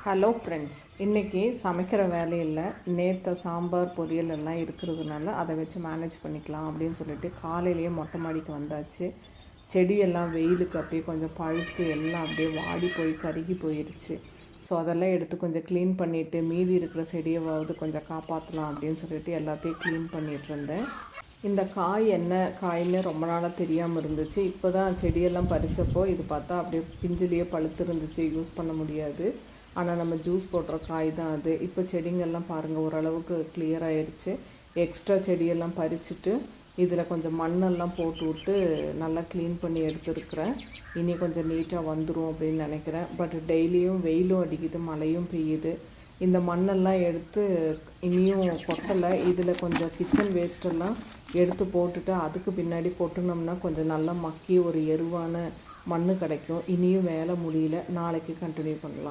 Hello friends, இன்றைக்கி சமைக்கிற வேலையில் நேற்று சாம்பார் பொரியல் எல்லாம் இருக்கிறதுனால அதை வச்சு மேனேஜ் பண்ணிக்கலாம் அப்படின்னு சொல்லிட்டு காலையிலேயே மொட்டை மாடிக்கு வந்தாச்சு. செடியெல்லாம் வெயிலுக்கு அப்படியே கொஞ்சம் பழுத்து எல்லாம் அப்படியே வாடி போய் கருகி போயிடுச்சு. ஸோ அதெல்லாம் எடுத்து கொஞ்சம் க்ளீன் பண்ணிவிட்டு மீதி இருக்கிற செடியவாவது கொஞ்சம் காப்பாற்றலாம் அப்படின்னு சொல்லிட்டு எல்லாத்தையும் க்ளீன் பண்ணிகிட்டு இருந்தேன். இந்த காய் என்ன காய்ன்னு ரொம்ப நாளாக தெரியாமல் இருந்துச்சு. இப்போ தான் செடியெல்லாம் பறித்தப்போ இது பார்த்தா அப்படியே பிஞ்சிலேயே பழுத்து இருந்துச்சு, யூஸ் பண்ண முடியாது. ஆனால் நம்ம ஜூஸ் போடுற காய் தான் அது. இப்போ செடிங்கள்லாம் பாருங்கள் ஓரளவுக்கு கிளியர் ஆகிடுச்சு. எக்ஸ்ட்ரா செடியெல்லாம் பறிச்சுட்டு இதில் கொஞ்சம் மண்ணெல்லாம் போட்டு விட்டு நல்லா க்ளீன் பண்ணி எடுத்துருக்குறேன். இனி கொஞ்சம் நீட்டாக வந்துடும் அப்படின்னு நினைக்கிறேன். பட் டெய்லியும் வெயிலும் அடிக்குது, மழையும் பெய்யுது. இந்த மண்ணெல்லாம் எடுத்து இனியும் கொட்டலை. இதில் கொஞ்சம் கிச்சன் வேஸ்ட்டெல்லாம் எடுத்து போட்டுட்டு அதுக்கு பின்னாடி கொட்டினோம்னா கொஞ்சம் நல்லா மக்கி ஒரு எருவான மண் கிடைக்கும். இனியும் வேலை முடியல, நாளைக்கு கண்டினியூ பண்ணலாம்.